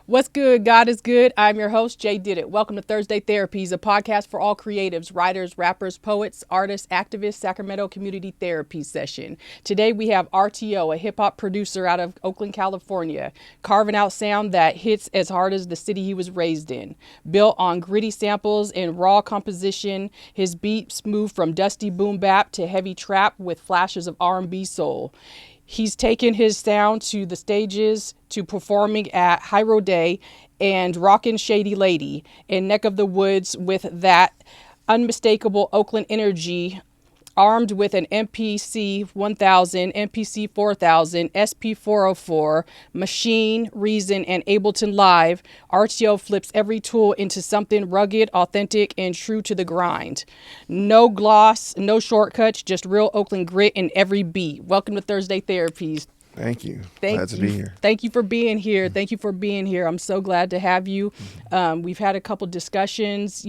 What's good? God is good. I'm your host, Jay Did It. Welcome to Thursday Therapies, a podcast for all creatives, writers, rappers, poets, artists, activists, Sacramento Community Therapy Session. Today we have RTO, a hip hop producer out of Oakland, California, carving out sound that hits as hard as the city he was raised in. Built on gritty samples and raw composition, his beats move from dusty boom bap to heavy trap with flashes of R&B soul. He's taken his sound to the stages, to performing at Hyro Day and Rockin' Shady Lady in Neck of the Woods with that unmistakable Oakland energy, armed with an MPC 1000, MPC 4000, SP 404, Machine, Reason, and Ableton Live. RTO flips every tool into something rugged, authentic, and true to the grind. No gloss, no shortcuts, just real Oakland grit in every beat. Welcome to Thursday Therapies. Thank you. Glad to be here. Thank you for being here. Thank you for being here. I'm so glad to have you. We've had a couple discussions,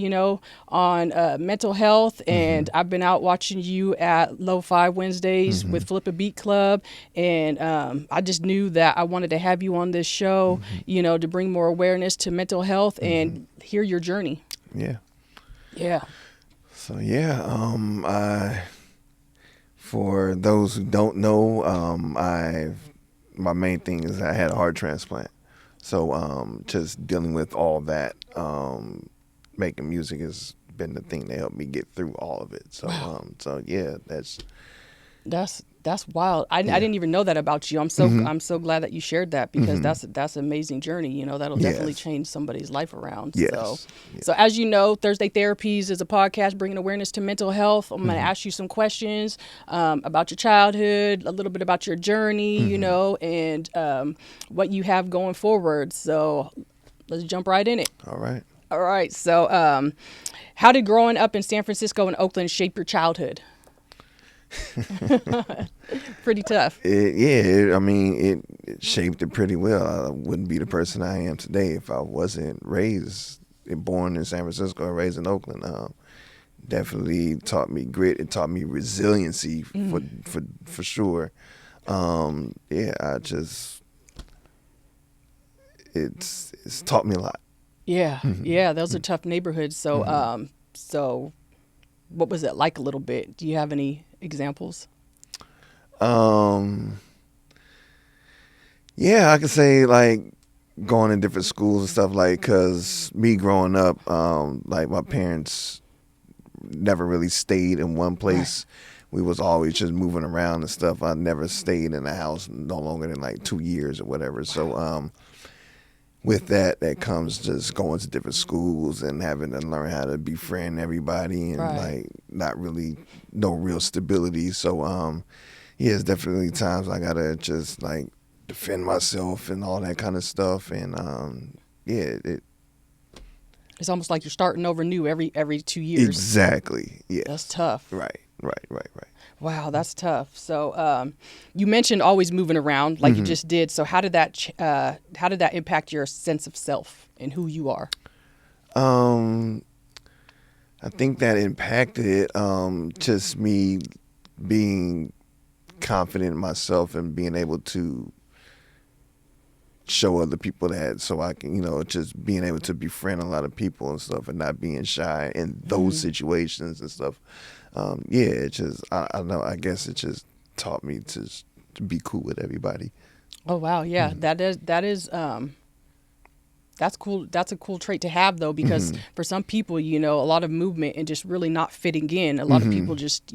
on mental health, and I've been out watching you at Lo-Fi Wednesdays with Flip a Beat Club, and I just knew that I wanted to have you on this show, to bring more awareness to mental health and hear your journey. Yeah. Yeah. So for those who don't know, my main thing is I had a heart transplant. So just dealing with all that, making music has been the thing that helped me get through all of it. So Wow. That's wild. I didn't even know that about you. I'm so glad that you shared that, because that's an amazing journey. That'll definitely change somebody's life around. Yes. So as you know, Thursday Therapies is a podcast bringing awareness to mental health. I'm going to ask you some questions about your childhood, a little bit about your journey, and what you have going forward. So let's jump right in it. All right. All right. So how did growing up in San Francisco and Oakland shape your childhood? Pretty tough. It shaped it pretty well. I wouldn't be the person I am today if I wasn't born in San Francisco and raised in Oakland. Definitely taught me grit. It taught me resiliency for sure. It's taught me a lot. Yeah, yeah, those are tough neighborhoods. So, so what was it like a little bit? Do you have any examples? Yeah, I could say like going to different schools and stuff, like, cause me growing up, like my parents never really stayed in one place. Right. We was always just moving around and stuff. I never stayed in a house no longer than like 2 years or whatever. So, with that comes just going to different schools and having to learn how to befriend everybody and like not really no real stability. So it's definitely times I gotta just like defend myself and all that kind of stuff. And it's almost like you're starting over new every 2 years. Exactly. Yeah. That's tough. Right. Wow, that's tough. So you mentioned always moving around like you just did. So how did that impact your sense of self and who you are? I think that impacted it, just me being confident in myself and being able to show other people that, so I can, just being able to befriend a lot of people and stuff and not being shy in those situations and stuff. It just, I know, I guess it just taught me to be cool with everybody. Oh, wow. Yeah, that is that's cool. That's a cool trait to have, though, because for some people, a lot of movement and just really not fitting in. A lot of people just,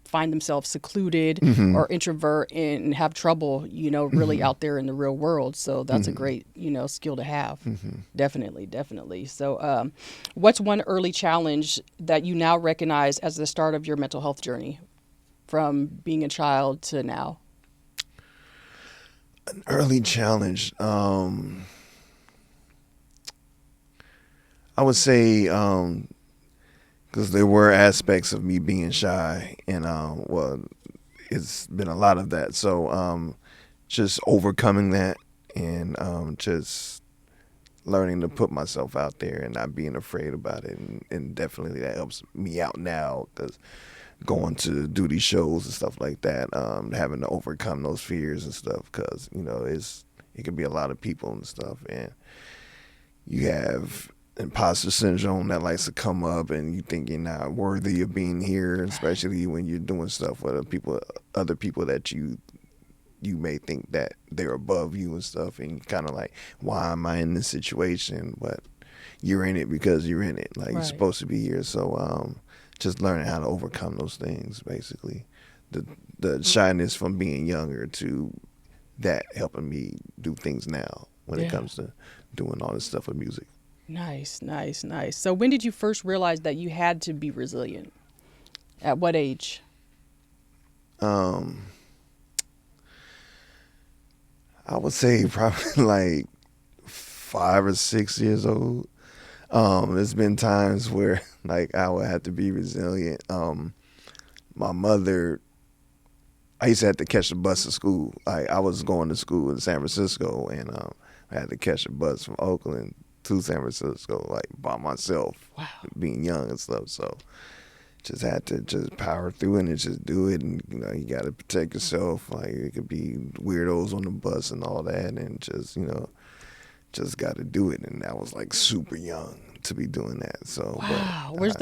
find themselves secluded or introvert and have trouble, really out there in the real world. So that's a great, skill to have. Definitely. So what's one early challenge that you now recognize as the start of your mental health journey from being a child to now? An early challenge. I would say, because there were aspects of me being shy, and it's been a lot of that. So just overcoming that and just learning to put myself out there and not being afraid about it, and definitely that helps me out now, because going to do these shows and stuff like that, having to overcome those fears and stuff, because it could be a lot of people and stuff, and you have imposter syndrome that likes to come up, and you think you're not worthy of being here, especially when you're doing stuff with other people that you may think that they're above you and stuff, and you kind of like, why am I in this situation? But you're in it because you're in it. Like, Right. you're supposed to be here. So just learning how to overcome those things, basically. The shyness from being younger to that helping me do things now when it comes to doing all this stuff with music. Nice. So when did you first realize that you had to be resilient? At what age? I would say probably like 5 or 6 years old. There's been times where like I would have to be resilient. My mother, I used to have to catch the bus to school. I was going to school in San Francisco, and I had to catch a bus from Oakland to San Francisco, like by myself, being young and stuff. So just had to just power through it and just do it. And, you know, you got to protect yourself. Like, it could be weirdos on the bus and all that, and just, you know, just got to do it. And I was like super young to be doing that. So wow. Was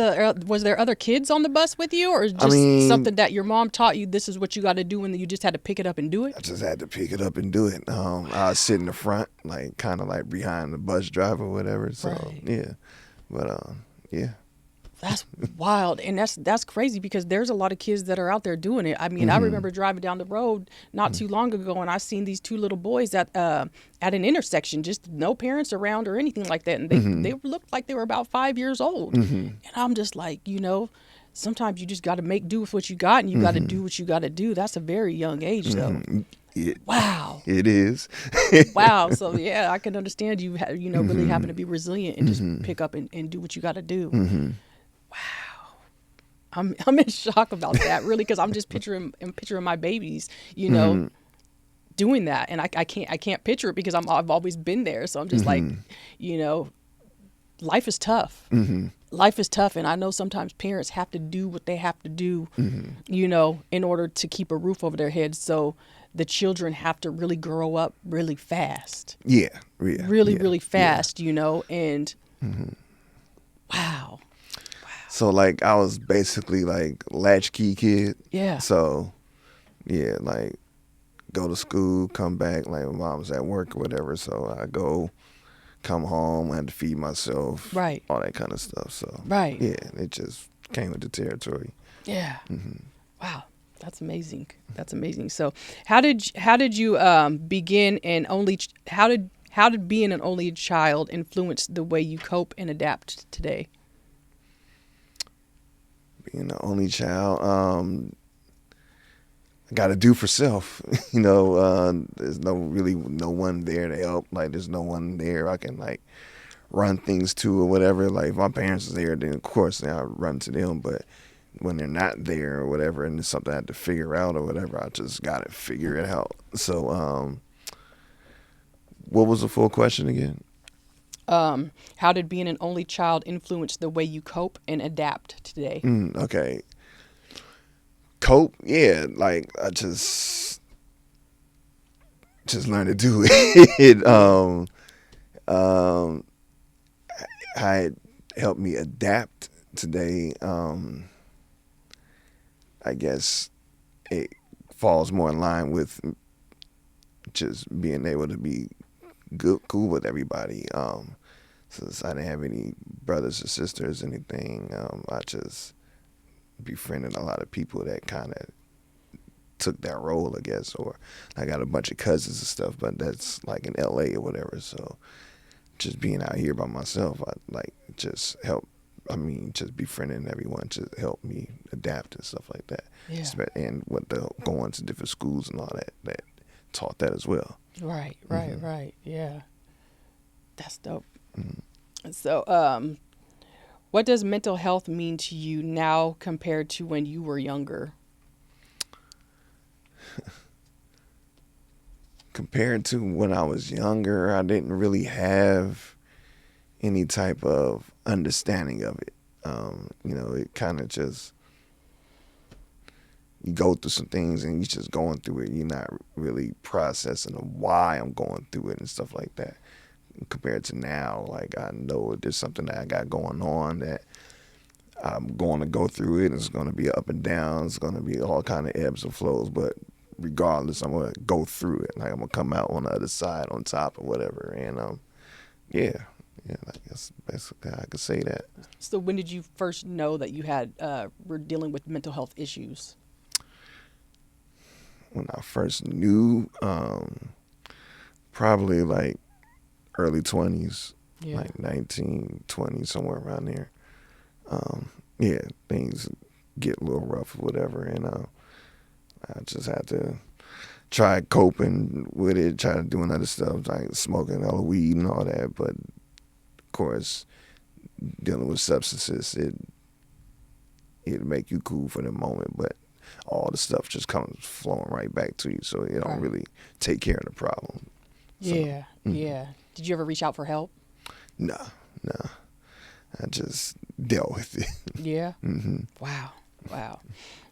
there other kids on the bus with you, or just something that your mom taught you? This is what you got to do, and you just had to pick it up and do it. I just had to pick it up and do it. I was sitting in the front, like kind of like behind the bus driver or whatever. So yeah, but yeah. That's wild, and that's crazy, because there's a lot of kids that are out there doing it. I mean, I remember driving down the road not too long ago, and I seen these two little boys at an intersection, just no parents around or anything like that, and they looked like they were about 5 years old. And I'm just like, you know, sometimes you just got to make do with what you got, and you got to do what you got to do. That's a very young age, though. Wow. It is. Wow. So yeah, I can understand you, really having to be resilient and just pick up and do what you got to do. Wow. I'm in shock about that, really, because I'm just picturing my babies, you know, doing that, and I can't picture it because I've always been there. So I'm just like, you know, life is tough. Life is tough, and I know sometimes parents have to do what they have to do, you know, in order to keep a roof over their heads. So the children have to really grow up really fast. Really fast, you know, and wow. So like I was basically like latchkey kid. Yeah. So yeah, like go to school, come back, like my mom's at work or whatever. So I go, come home, I had to feed myself. Right. All that kind of stuff. So right. Yeah, it just came with the territory. Yeah. Wow. That's amazing. That's amazing. So how did you begin and how did being an only child influence the way you cope and adapt today? Being the only child, I got to do for self. You know, there's no one there to help. Like, there's no one there I can like run things to or whatever. Like, if my parents are there, then of course I run to them. But when they're not there or whatever, and it's something I had to figure out or whatever, I just got to figure it out. So, what was the full question again? How did being an only child influence the way you cope and adapt today? Okay. Cope, yeah. Like, I just learned to do it. How it helped me adapt today. I guess it falls more in line with just being able to be cool with everybody. Since I didn't have any brothers or sisters or anything, I just befriended a lot of people that kind of took that role, I guess. Or I got a bunch of cousins and stuff, but that's like in LA or whatever. So just being out here by myself, I like just help. I mean, just befriending everyone to help me adapt and stuff like that. Yeah. And with the going to different schools and all that taught that as well. Right. Yeah. That's dope. So, what does mental health mean to you now compared to when you were younger? Compared to when I was younger, I didn't really have any type of understanding of it. You know, it kind of just you go through some things and you're just going through it. You're not really processing why I'm going through it and stuff like that. Compared to now, like I know there's something that I got going on that I'm going to go through it. It's going to be up and down. It's going to be all kind of ebbs and flows. But regardless, I'm going to go through it. Like I'm going to come out on the other side on top or whatever. And yeah, I guess basically I could say that. So when did you first know that you had were dealing with mental health issues? When I first knew, probably like early 20s, like 19, 20, somewhere around there. Yeah, things get a little rough or whatever, and I just had to try coping with it, try doing other stuff like smoking all the weed and all that. But of course, dealing with substances, it'll make you cool for the moment, but all the stuff just comes flowing right back to you, so it don't really take care of the problem. So, yeah. Did you ever reach out for help? No. I just dealt with it. Yeah. Wow.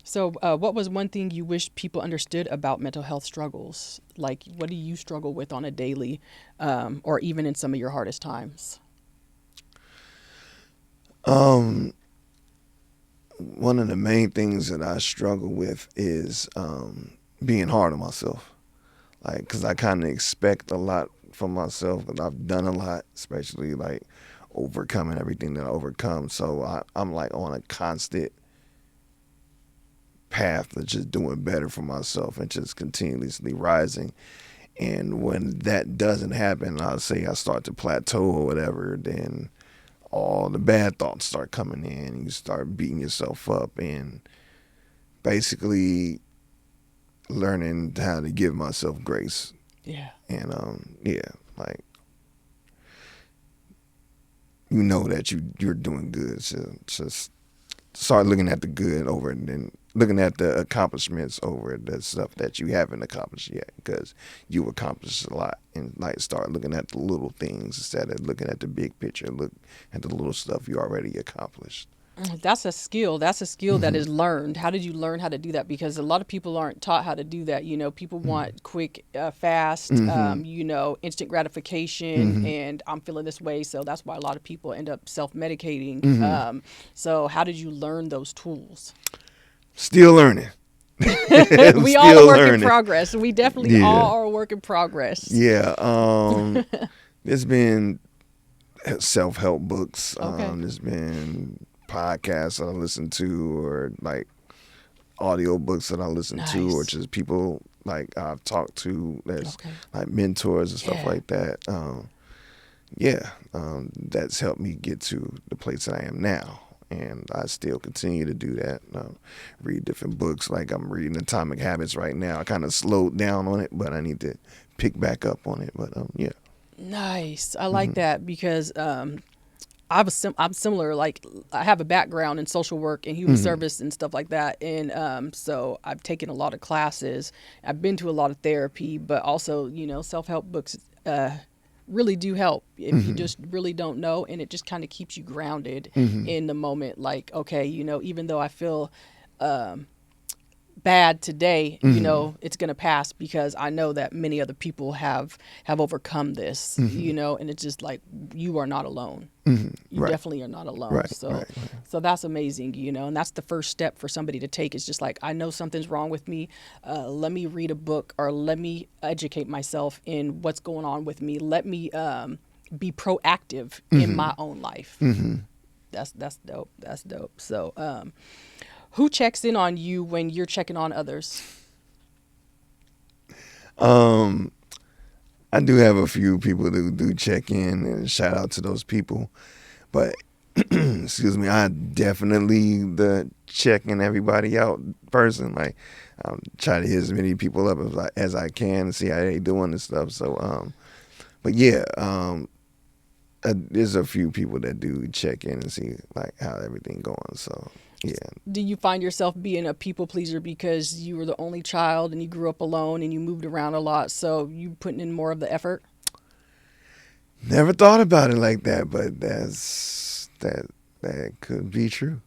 So, what was one thing you wish people understood about mental health struggles? Like, what do you struggle with on a daily, or even in some of your hardest times? One of the main things that I struggle with is being hard on myself. Like, because I kind of expect a lot from myself, and I've done a lot, especially like overcoming everything that I overcome. So I'm like on a constant path of just doing better for myself and just continuously rising. And when that doesn't happen, I'll say I start to plateau or whatever, then all the bad thoughts start coming in. You start beating yourself up and basically learning how to give myself grace. Yeah. And like you know that you're doing good. So just start looking at the good over it and then looking at the accomplishments over the stuff that you haven't accomplished yet, because you accomplished a lot, and like start looking at the little things instead of looking at the big picture. Look at the little stuff you already accomplished. That's a skill. That's a skill that is learned. How did you learn how to do that? Because a lot of people aren't taught how to do that. You know, people want quick, fast, instant gratification, and I'm feeling this way. So that's why a lot of people end up self-medicating. So how did you learn those tools? Still learning. We all are work in progress. We definitely all are a work in progress. Yeah. There's been self-help books. There's been podcasts that I listen to, or like audio books that I listen to, or just people like I've talked to that's like mentors and stuff like that. That's helped me get to the place that I am now. And I still continue to do that. Read different books. Like I'm reading Atomic Habits right now. I kind of slowed down on it, but I need to pick back up on it. But yeah. Nice. I like that, because I'm similar. Like I have a background in social work and human service and stuff like that. And so I've taken a lot of classes. I've been to a lot of therapy, but also, self-help books really do help if you just really don't know, and it just kind of keeps you grounded in the moment. Like, okay, even though I feel bad today, it's going to pass, because I know that many other people have overcome this, and it's just like, you are not alone. You definitely are not alone. So that's amazing, and that's the first step for somebody to take. Is just like, I know something's wrong with me. Let me read a book, or let me educate myself in what's going on with me. Let me be proactive in my own life. That's dope. That's dope. So, who checks in on you when you're checking on others? I do have a few people who do check in, and shout out to those people. But excuse me, I definitely the checking everybody out person. Like I'll try to hit as many people up as I can and see how they doing and stuff. So, but yeah, there's a few people that do check in and see like how everything going. So. Yeah. Do you find yourself being a people pleaser because you were the only child and you grew up alone and you moved around a lot, so you putting in more of the effort? Never thought about it like that, but that could be true.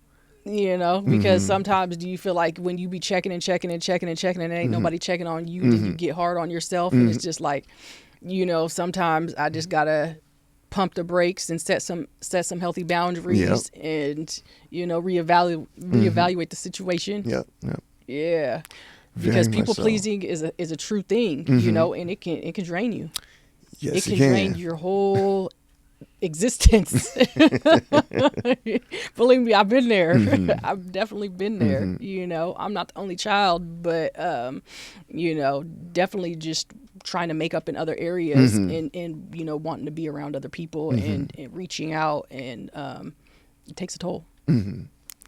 Because sometimes do you feel like when you be checking and checking and checking and checking and ain't nobody checking on you, then you get hard on yourself, and it's just like, sometimes I just gotta pump the brakes and set some healthy boundaries and reevaluate the situation. Yeah. Because people pleasing is a true thing, and it can drain you. Yes, it can drain your whole existence. Believe me, I've been there. I've definitely been there. I'm not the only child, but definitely just trying to make up in other areas and wanting to be around other people and reaching out, and it takes a toll.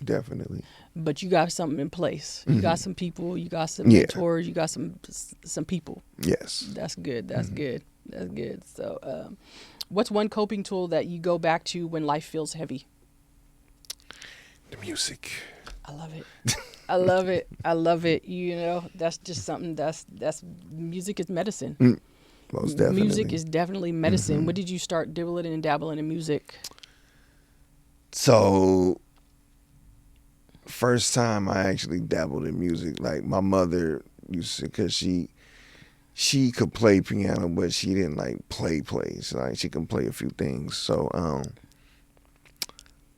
Definitely. But you got something in place. You got some people, you got some mentors, you got some people. Yes. That's good. That's good. That's good. So what's one coping tool that you go back to when life feels heavy? The music. I love it. I love it. I love it. That's just something that's music is medicine. Most definitely. Music is definitely medicine. When did you start dibbling and dabbling in music? So, first time I actually dabbled in music, like my mother used to, because she could play piano, but she didn't like play. So, like, she can play a few things. So,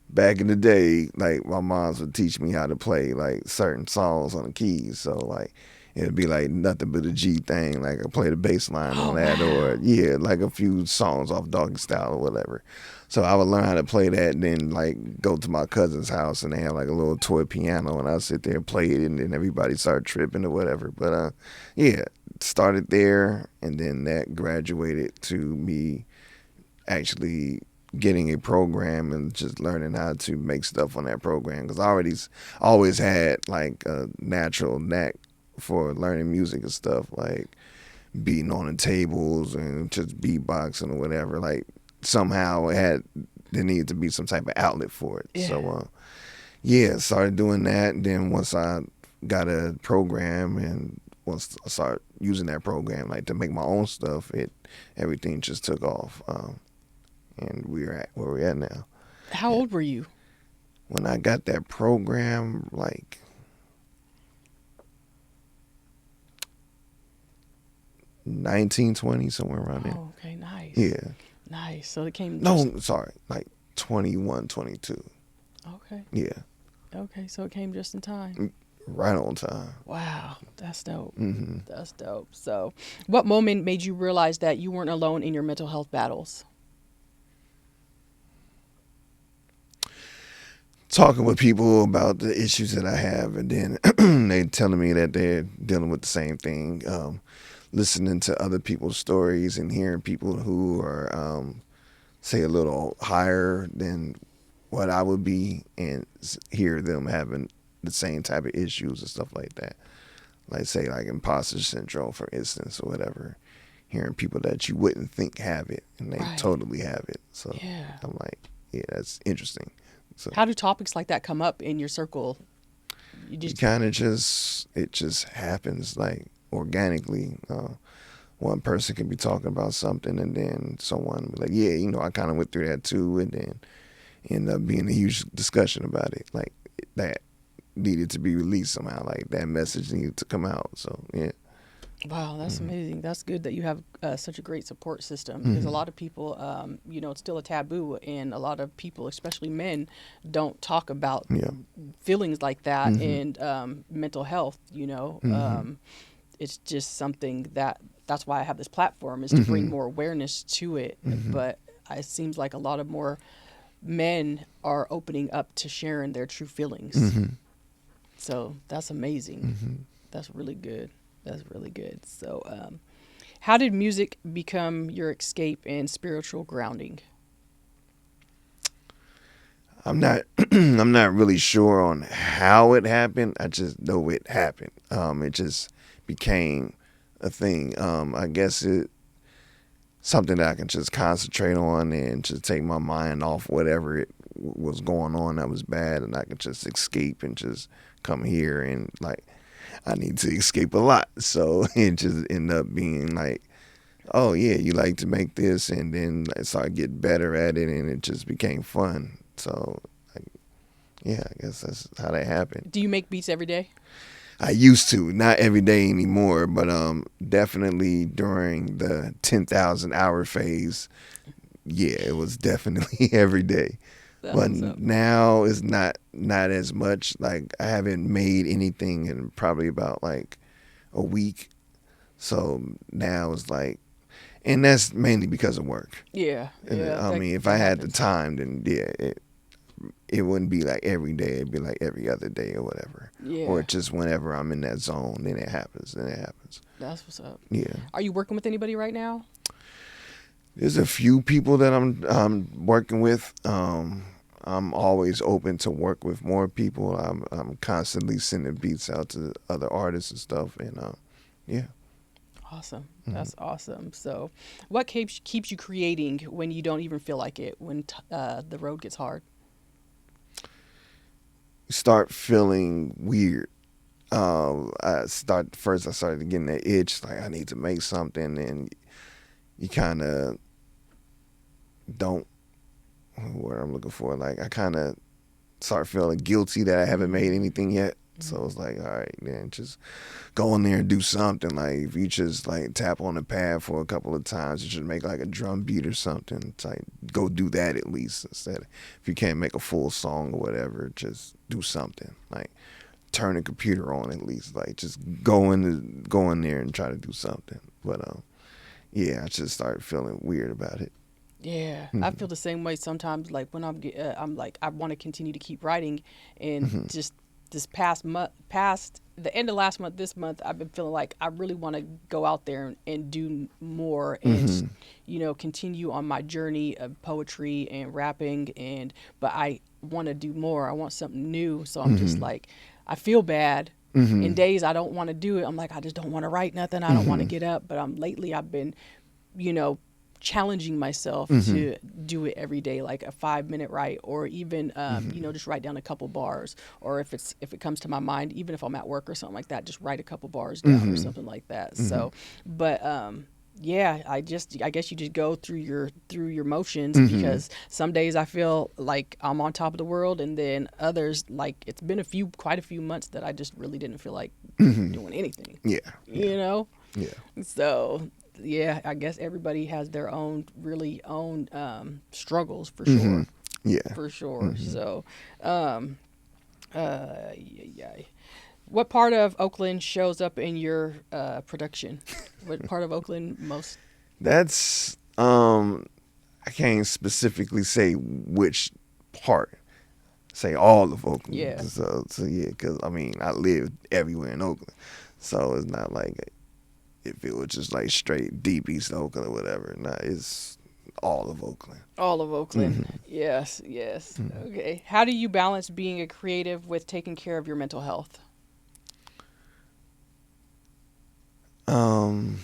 back in the day, like my moms would teach me how to play like certain songs on the keys. So like it'd be like Nothing But a G Thing. Like I play the bass line on that, or like a few songs off Doggy Style or whatever. So I would learn how to play that, and then like go to my cousin's house, and they had like a little toy piano, and I'd sit there and play it, and then everybody started tripping or whatever. But started there, and then that graduated to me actually getting a program and just learning how to make stuff on that program, because I always had like a natural knack for learning music and stuff, like beating on the tables and just beatboxing or whatever. Like somehow there needed to be some type of outlet for it. So started doing that, and then once I got a program, and once I started using that program like to make my own stuff, everything just took off. And we're at where we're at now. How old were you when I got that program? Like 19, 20, somewhere around there. Oh, okay, nice. Yeah. Nice. So it came. Like 21, 22. Okay. Yeah. Okay, so it came just in time. Right on time. Wow, that's dope. That's dope. So, what moment made you realize that you weren't alone in your mental health battles? Talking with people about the issues that I have, and then they telling me that they're dealing with the same thing. Listening to other people's stories and hearing people who are, say, a little higher than what I would be, and hear them having the same type of issues and stuff like that. Like, say, like imposter syndrome, for instance, or whatever. Hearing people that you wouldn't think have it, and they totally have it. So I'm like, that's interesting. So, how do topics like that come up in your circle? It just happens like organically. One person can be talking about something, and then someone be like, I kind of went through that too, and then end up being a huge discussion about it. Like that needed to be released somehow. Like that message needed to come out. So yeah. Wow, that's amazing. That's good that you have such a great support system, because a lot of people, it's still a taboo, and a lot of people, especially men, don't talk about feelings like that and mental health. It's just something that's why I have this platform, is to bring more awareness to it. But it seems like a lot of more men are opening up to sharing their true feelings. So that's amazing. That's really good. That's really good. So, how did music become your escape and spiritual grounding? I'm not really sure on how it happened. I just know it happened. It just became a thing. I guess it something that I can just concentrate on and just take my mind off whatever it was going on that was bad, and I can just escape and just come here, and like I need to escape a lot. So it just ended up being like, oh yeah, you like to make this, and then I started getting better at it, and it just became fun. So yeah, I guess that's how that happened. Do you make beats every day? I used to, not every day anymore, but definitely during the 10,000 hour phase, yeah, it was definitely every day. That's But what's up. now it's not as much. Like I haven't made anything in probably about like a week. So now it's like, and that's mainly because of work. Yeah, And yeah. I mean, if that I had the happens. time, then yeah, it wouldn't be like every day. It'd be like every other day or whatever. Or Yeah, just whenever I'm in that zone, then it happens. Then it happens. that's what's up. Yeah. Are you working with anybody right now? There's a few people that I'm working with. I'm always open to work with more people. I'm constantly sending beats out to other artists and stuff. And yeah. Awesome. Mm-hmm. That's awesome. So, what keeps you creating when you don't even feel like it? When the road gets hard? Start feeling weird. I started getting that itch, like I need to make something, and you kind of don't. What I'm looking for, like I kind of start feeling guilty that I haven't made anything yet. So it's like, all right, then just go in there and do something. Like if you just like tap on the pad for a couple of times, you should make like a drum beat or something. It's like go do that at least instead. If you can't make a full song or whatever, just do something. Like turn the computer on at least. Like just go in there and try to do something. But yeah, I just started feeling weird about it. Yeah, I feel the same way sometimes. Like when I'm like I want to continue to keep writing, and just this past the end of last month, this month, I've been feeling like I really want to go out there and do more, and continue on my journey of poetry and rapping, but I want to do more. I want something new, so I'm just like, I feel bad. In days I don't want to do it. I'm like, I just don't want to write nothing. I don't want to get up. But lately I've been, you know, challenging myself to do it every day, like a 5-minute write, or even just write down a couple bars, or if it comes to my mind, even if I'm at work or something like that, just write a couple bars down or something like that. So but yeah, I guess you just go through your motions, because some days I feel like I'm on top of the world, and then others, like it's been quite a few months that I just really didn't feel like doing anything. Yeah. Yeah. Yeah. So yeah, I guess everybody has their own struggles for sure. Yeah. For sure. So, yeah. What part of Oakland shows up in your production? What part of Oakland most? That's I can't specifically say which part. Say all of Oakland. Yeah. So yeah, because I mean I live everywhere in Oakland, so it's not like if it was just like straight deep East Oakland or whatever. Nah, it's all of Oakland. All of Oakland. Yes. Okay. How do you balance being a creative with taking care of your mental health? I'm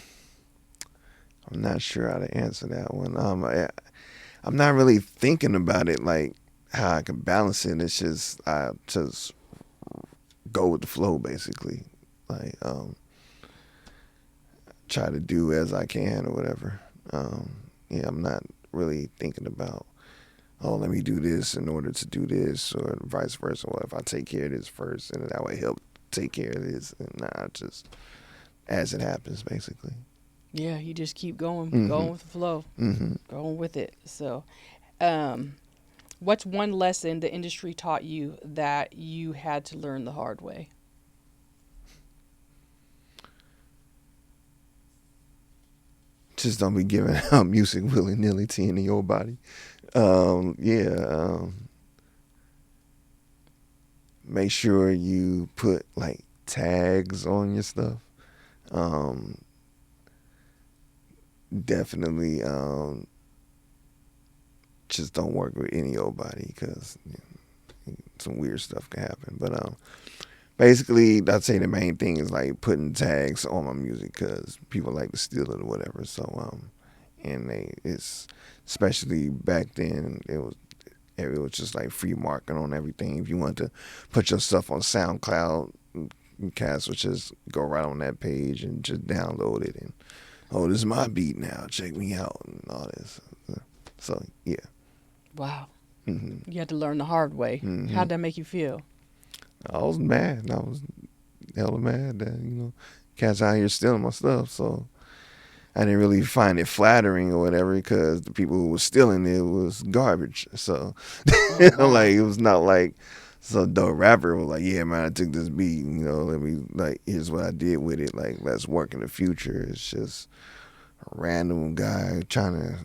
not sure how to answer that one. I'm not really thinking about it like how I can balance it. It's just I just go with the flow basically. Like try to do as I can or whatever. Yeah, I'm not really thinking about, oh, let me do this in order to do this, or vice versa. Well, if I take care of this first, and that would help take care of this, and not just as it happens, basically. Yeah, you just keep going with the flow, going with it. So, what's one lesson the industry taught you that you had to learn the hard way? Just don't be giving out music willy-nilly to any old body. Make sure you put like tags on your stuff. Definitely just don't work with any old body, because some weird stuff can happen. But basically, I'd say the main thing is like putting tags on my music, because people like to steal it or whatever. So and it's especially back then it was just like free market on everything. If you want to put your stuff on SoundCloud, cats would just go right on that page and just download it, and oh, this is my beat now, check me out, and all this. So yeah. Wow. You had to learn the hard way. How'd that make you feel? I was mad. I was hella mad that, cats out here stealing my stuff. So I didn't really find it flattering or whatever because the people who was stealing it was garbage. So like, it was not like some dope rapper was like, yeah, man, I took this beat, let me, like, here's what I did with it. Like, let's work in the future. It's just a random guy trying to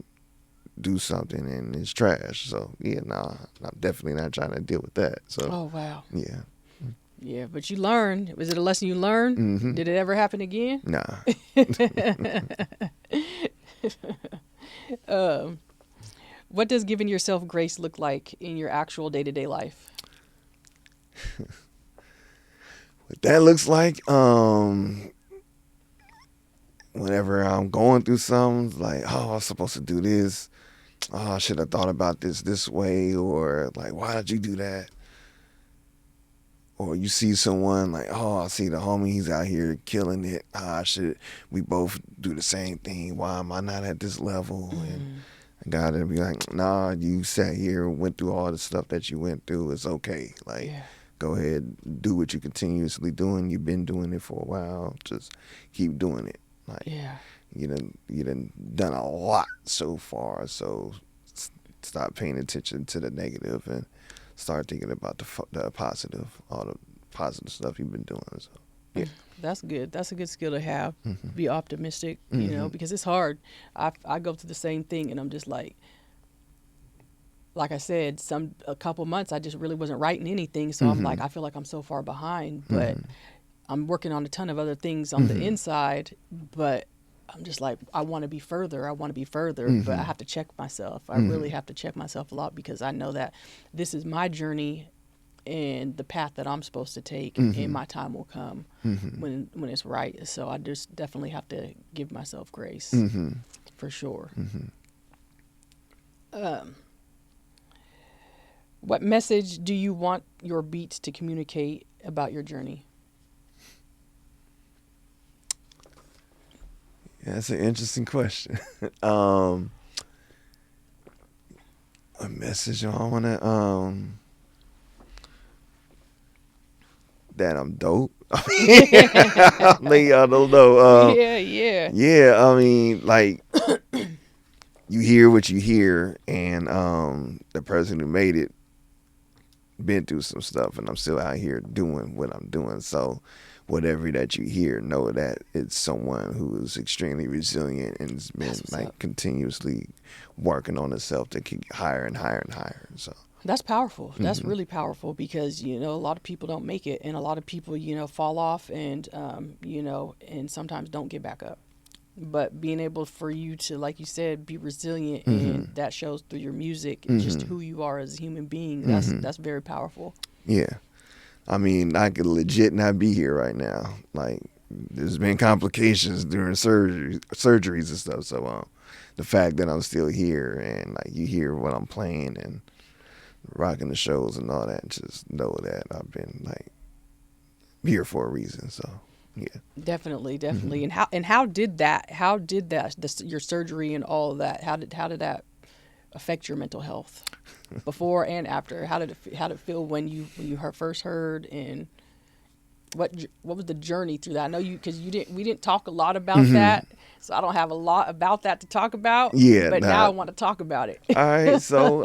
do something and it's trash. So yeah, I'm definitely not trying to deal with that. So oh wow. Yeah. Yeah, but you learned. Was it a lesson you learned? Mm-hmm. Did it ever happen again? Nah. What does giving yourself grace look like in your actual day-to-day life? What that looks like, whenever I'm going through something, like, oh, I was supposed to do this. Oh, I should have thought about this way, or like, why did you do that? Or you see someone like, oh, I see the homie, he's out here killing it. We both do the same thing. Why am I not at this level? And I gotta be like, nah, you sat here and went through all the stuff that you went through. It's okay. Like, go ahead, do what you continuously doing. You've been doing it for a while. Just keep doing it. Like, you done a lot so far. So stop paying attention to the negative and start thinking about the positive, all the positive stuff you've been doing. So, yeah. That's good. That's a good skill to have. Be optimistic, because it's hard. I go through the same thing, and I'm just like I said, a couple months I just really wasn't writing anything. So I'm like, I feel like I'm so far behind, but I'm working on a ton of other things on the inside, but I'm just like, I want to be further, but I have to check myself. I really have to check myself a lot because I know that this is my journey and the path that I'm supposed to take, and my time will come when it's right. So I just definitely have to give myself grace, for sure. What message do you want your beats to communicate about your journey? Yeah, that's an interesting question. A message I want to, that I'm dope. I mean, I don't know. Yeah, I mean, like, you hear what you hear, and the person who made it been through some stuff, and I'm still out here doing what I'm doing. So whatever that you hear, know that it's someone who is extremely resilient and has been like continuously working on itself to keep higher and higher and higher. So that's powerful. That's really powerful because, a lot of people don't make it, and a lot of people, fall off and, and sometimes don't get back up. But being able for you to, like you said, be resilient, and that shows through your music, just who you are as a human being. That's very powerful. Yeah. I mean, I could legit not be here right now. Like, there's been complications during surgeries and stuff. So the fact that I'm still here and like you hear what I'm playing and rocking the shows and all that, just know that I've been like here for a reason. So yeah, definitely. And how did your surgery and all of that? How did that affect your mental health? Before and after, how did it feel when you first heard, and what was the journey through that? I know because we didn't talk a lot about that, so I don't have a lot about that to talk about. Yeah, but now I want to talk about it. All right, so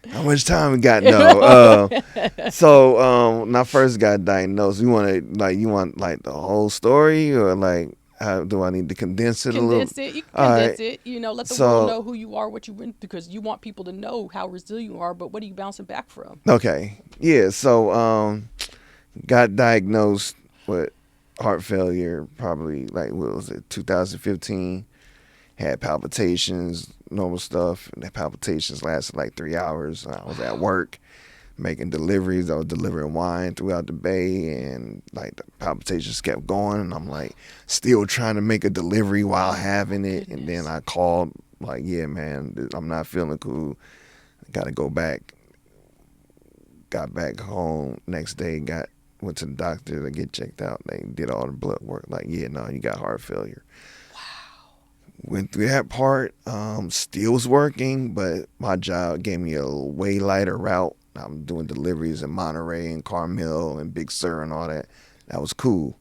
how much time we got? No, so when I first got diagnosed, you want the whole story, or like, how do I need to condense it a little? You can condense it. Let the world know who you are, what you went, because you want people to know how resilient you are. But what are you bouncing back from? Okay, yeah. So got diagnosed with heart failure, probably like 2015. Had palpitations, normal stuff. And the palpitations lasted like 3 hours. I was at work making deliveries. I was delivering wine throughout the bay, and like the palpitations kept going, and I'm like still trying to make a delivery while having it. And then I called like, yeah, man, I'm not feeling cool. I gotta go back. Got back home next day, went to the doctor to get checked out. They did all the blood work. Like, yeah, no, you got heart failure. Went through that part. Still was working, but my job gave me a way lighter route. I'm doing deliveries in Monterey and Carmel and Big Sur and all that. That was cool.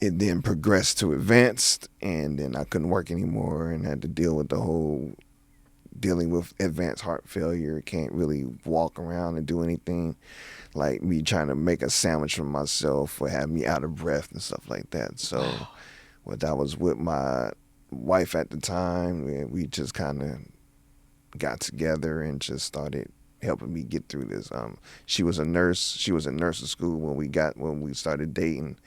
It then progressed to advanced, and then I couldn't work anymore and had to deal with the whole dealing with advanced heart failure. Can't really walk around and do anything. Like me trying to make a sandwich for myself or have me out of breath and stuff like that. So well, that was with my wife at the time, and we just kind of got together and just started helping me get through this. She was a nurse. She was in nursing school when we started dating.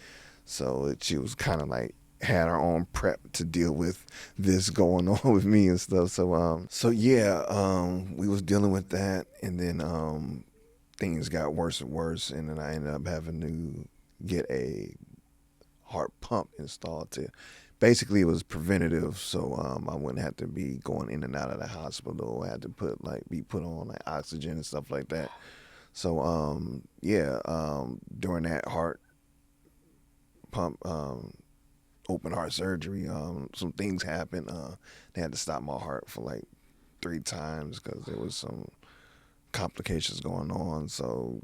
So she was kind of like had her own prep to deal with this going on with me and stuff. So we was dealing with that, and then things got worse and worse, and then I ended up having to get a heart pump installed. Basically, it was preventative, so I wouldn't have to be going in and out of the hospital. I had to be put on like oxygen and stuff like that. So during that heart pump, open heart surgery, some things happened. They had to stop my heart for like 3 times because there was some complications going on. So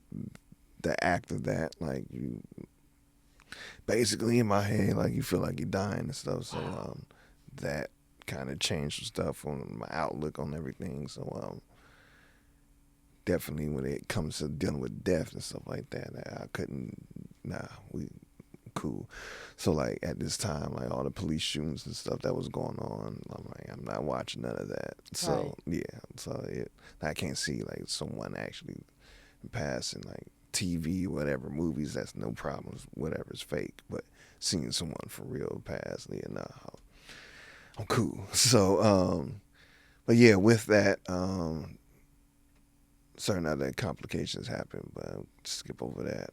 the act of that, like you basically in my head, like you feel like you're dying and stuff. So that kind of changed some stuff on my outlook on everything. So definitely when it comes to dealing with death and stuff like that, I couldn't. We cool. So like at this time, like all the police shootings and stuff that was going on, I'm like, I'm not watching none of that. So I can't see like someone actually passing like TV, whatever, movies, that's no problems, whatever's fake, but seeing someone for real pass, I'm cool. So but yeah, with that, certain other complications happened, but I'll skip over that.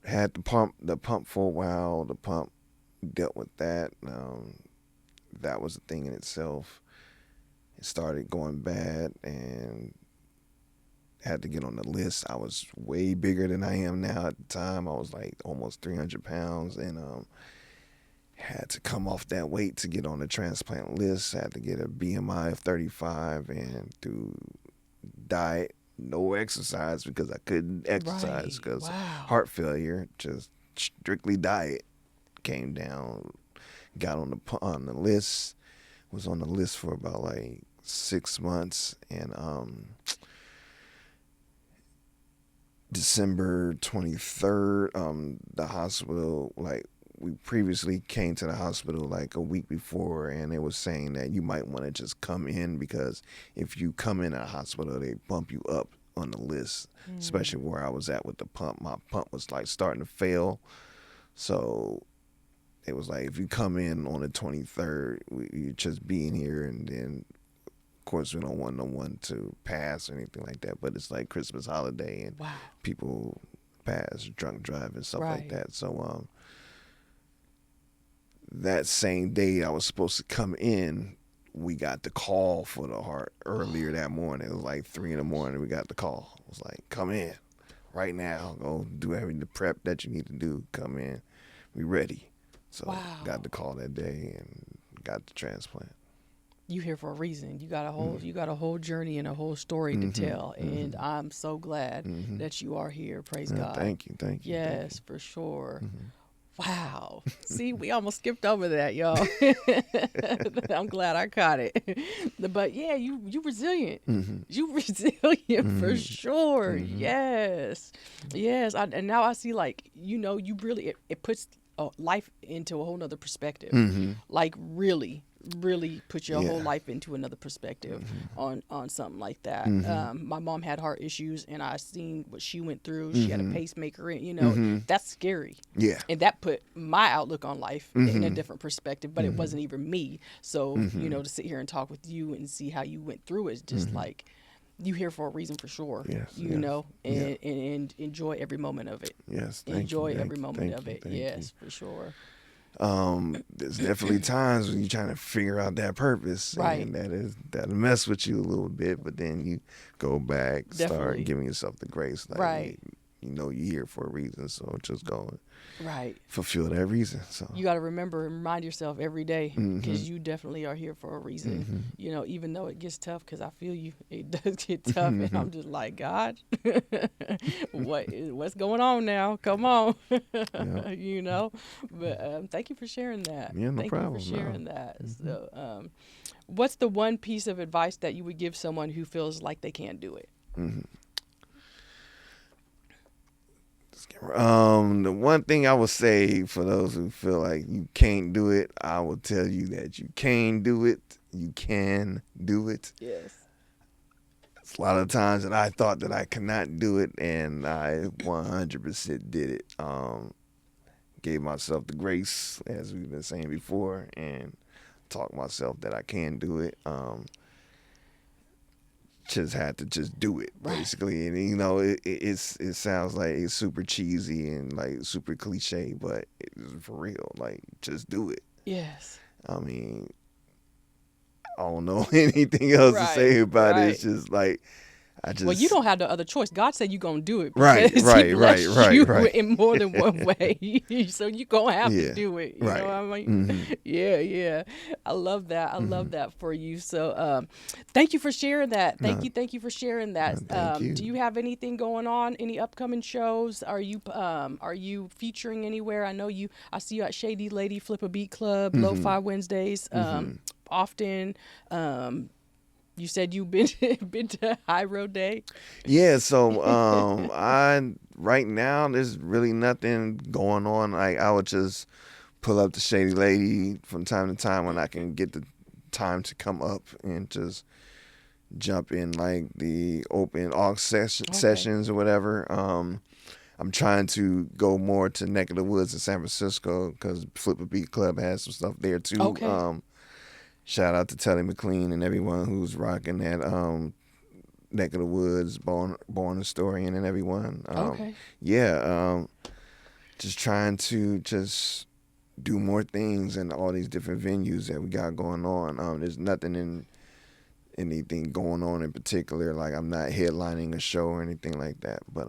Had the pump for a while. The pump dealt with that. That was a thing in itself. It started going bad and had to get on the list. I was way bigger than I am now at the time. I was like almost 300 pounds and had to come off that weight to get on the transplant list. Had to get a BMI of 35 and through diet, no exercise because I couldn't exercise because heart failure, just strictly diet. Came down, got on the list, was on the list for about like 6 months, and December 23rd, the hospital, like we previously came to the hospital like a week before, and they was saying that you might want to just come in because if you come in a hospital, they bump you up on the list, especially where I was at with the pump. My pump was like starting to fail. So it was like, if you come in on the 23rd, you just be in here, and then of course we don't want no one to pass or anything like that, but it's like Christmas holiday and people pass, drunk driving, stuff like that. So that same day I was supposed to come in, we got the call for the heart earlier that morning. It was like 3 a.m. We got the call. It was like, come in right now. Go do everything, the prep that you need to do. Come in. We ready. So got the call that day and got the transplant. You here for a reason. You got a whole journey and a whole story to tell, and I'm so glad that you are here. Praise God. Thank you. Yes, for sure. Wow. See, we almost skipped over that, y'all. I'm glad I caught it. But yeah, you resilient. You resilient for sure. Yes. And now I see, like, you really, it puts life into a whole nother perspective. Like really put your whole life into another perspective on something like that. My mom had heart issues, and I seen what she went through. She had a pacemaker, and that's scary. Yeah, and that put my outlook on life in a different perspective. But it wasn't even me. So to sit here and talk with you and see how you went through it is just like, you here for a reason for sure. Yes, and enjoy every moment of it. Yes, enjoy every moment of it. Yes, for sure. There's definitely times when you're trying to figure out that purpose, and that'll mess with you a little bit, but then you go back, start giving yourself the grace, like, you're here for a reason. So just go and Right. fulfill that reason. So You got to remember and remind yourself every day, Mm-hmm. because you definitely are here for a reason. Even though it gets tough, because I feel you, it does get tough, Mm-hmm. and I'm just like, God, what's going on now? Come on, But thank you for sharing that. Yeah, no thank problem, you for no. sharing that. So, what's the one piece of advice that you would give someone who feels like they can't do it? The one thing I would say for those who feel like you can't do it, I will tell you that you can do it. You can do it. Yes. It's a lot of times that I thought that I could not do it, and I 100% did it. Gave myself the grace, as we've been saying before, and taught myself that I can do it. Just had to just do it, basically. And it sounds like it's super cheesy and like super cliche, but it's for real. Like, just do it. Yes. I mean, I don't know anything else to say about it. It's just like, Well, you don't have the other choice. God said you're going to do it. Right. He blessed you in more than one way. So you're going to have to do it. You know what I mean? Yeah. I love that. I love that for you. So thank you for sharing that. Thank you for sharing that. Thank you. Do you have anything going on? Any upcoming shows? Are you featuring anywhere? I see you at Shady Lady Flip a Beat Club, Lo-Fi Wednesdays, often. You said you've been to High Road Day. Yeah, so right now there's really nothing going on. Like, I would just pull up to Shady Lady from time to time when I can get the time to come up and just jump in like the open aux sessions or whatever. I'm trying to go more to Neck of the Woods in San Francisco because Flip a Beat Club has some stuff there too. Okay. Shout out to Telly McLean and everyone who's rocking that Neck of the Woods, Born Historian, and everyone. Yeah, just trying to just do more things in all these different venues that we got going on. There's anything going on in particular. Like, I'm not headlining a show or anything like that. But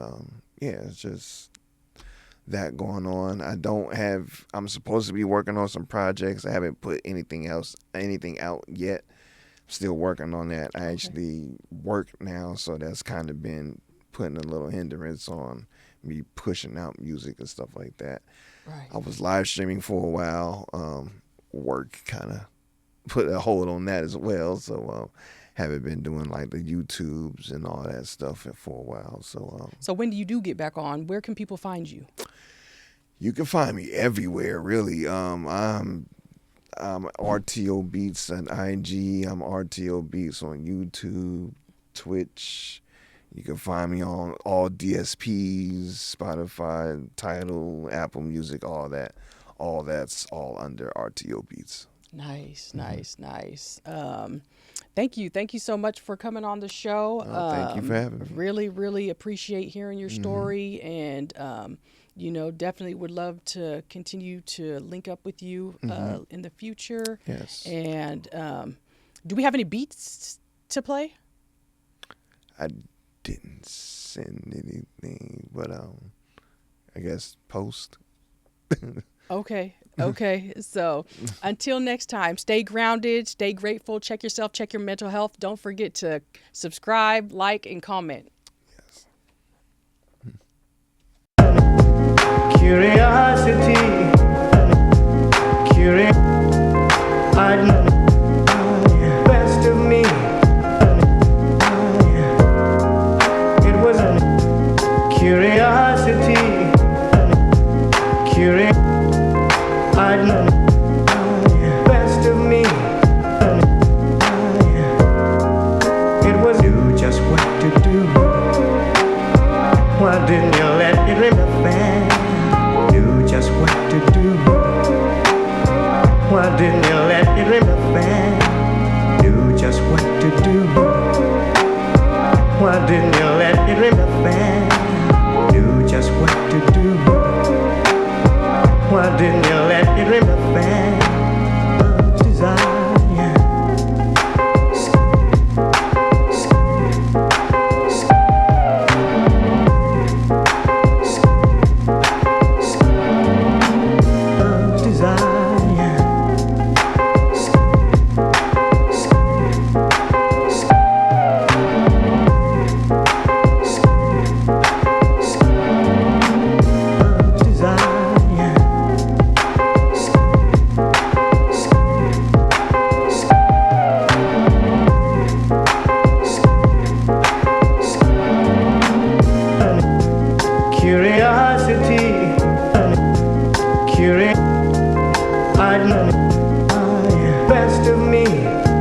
yeah, it's just that going on. I'm supposed to be working on some projects. I haven't put anything out yet. Still working on that. I actually work now, so that's kind of been putting a little hindrance on me pushing out music and stuff like that. Right. I was live streaming for a while. Work kind of put a hold on that as well, so haven't been doing like the YouTubes and all that stuff for a while. So when do you get back on? Where can people find you? You can find me everywhere, really. I'm RTO Beats on IG. I'm RTO Beats on YouTube, Twitch. You can find me on all DSPs, Spotify, Tidal, Apple Music, all that. All that's all under RTO Beats. Nice. Thank you so much for coming on the show. Thank you for having me. Really, really appreciate hearing your story, and definitely would love to continue to link up with you in the future. Yes. And do we have any beats to play? I didn't send anything, but I guess post. Okay. So until next time, stay grounded, stay grateful, check yourself, check your mental health. Don't forget to subscribe, like, and comment. Yes. Curiosity. Best of me. It was curiosity. Best of me. It was you just what to do. Why didn't you let it remain? Do just what to do. Why didn't you let it remain? Do just what to do. Why didn't you let it remain? Do just what to do. Why didn't you let it remain? Desire. I'd learn best of me.